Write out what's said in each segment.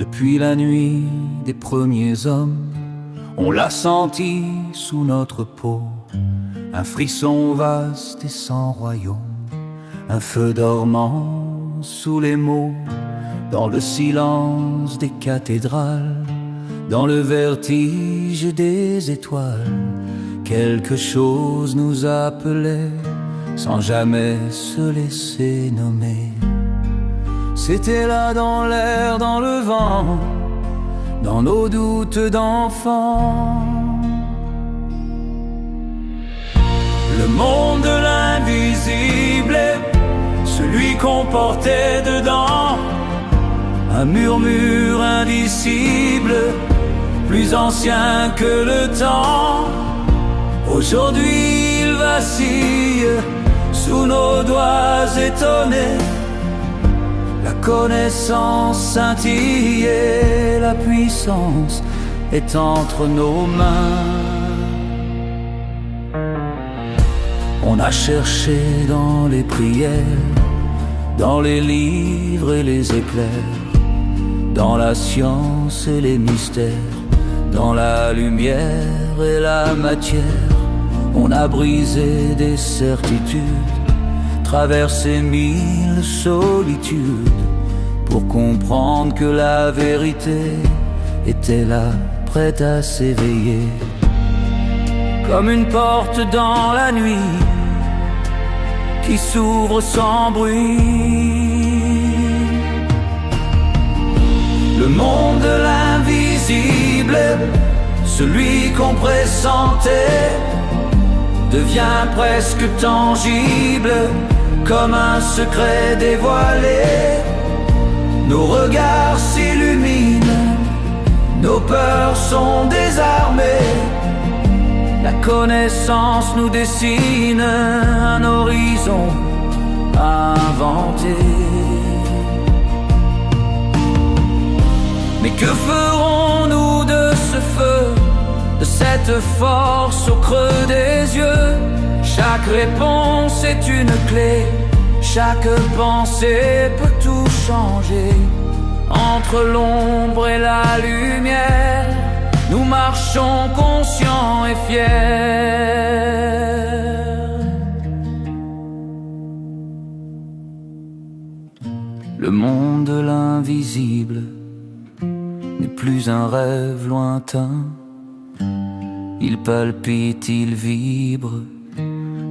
Depuis la nuit des premiers hommes, on l'a senti sous notre peau, un frisson vaste et sans royaume, un feu dormant sous les mots, dans le silence des cathédrales, dans le vertige des étoiles. Quelque chose nous appelait sans jamais se laisser nommer. C'était là dans l'air, dans le vent, dans nos doutes d'enfants. Le monde de l'invisible, celui qu'on portait dedans, un murmure indicible, plus ancien que le temps. Aujourd'hui il vacille sous nos doigts étonnés. La connaissance scintille et la puissance est entre nos mains. On a cherché dans les prières, dans les livres et les éclairs, dans la science et les mystères, dans la lumière et la matière. On a brisé des certitudes, traversé 1000 solitudes, pour comprendre que la vérité était là, prête à s'éveiller. Comme une porte dans la nuit qui s'ouvre sans bruit. Le monde de l'invisible, celui qu'on pressentait, devient presque tangible, comme un secret dévoilé. Nos regards s'illuminent, nos peurs sont désarmées. La connaissance nous dessine un horizon à inventer. Mais que ferons-nous de ce feu, de cette force au creux des yeux? Chaque réponse est une clé, chaque pensée peut tout changer. Entre l'ombre et la lumière, nous marchons conscients et fiers. Le monde de l'invisible n'est plus un rêve lointain. Il palpite, il vibre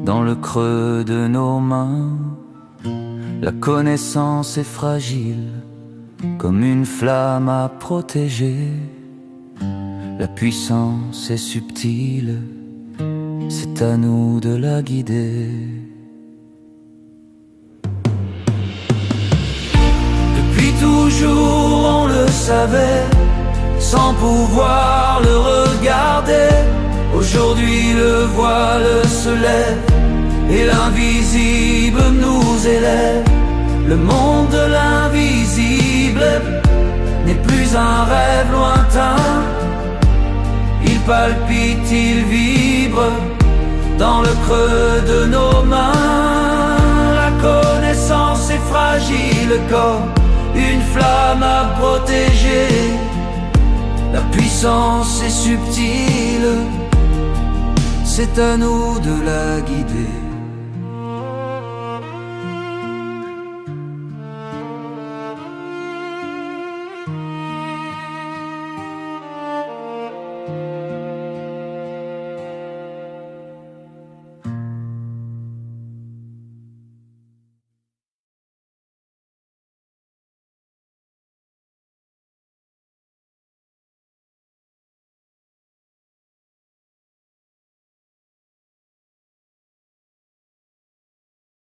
dans le creux de nos mains. La connaissance est fragile, comme une flamme à protéger. La puissance est subtile, c'est à nous de la guider. Depuis toujours on le savait, sans pouvoir le regarder. Aujourd'hui le voile se lève et l'invisible nous élève. Le monde de l'invisible n'est plus un rêve lointain. Il palpite, il vibre dans le creux de nos mains. La connaissance est fragile comme une flamme à protéger. La puissance est subtile, c'est à nous de la guider.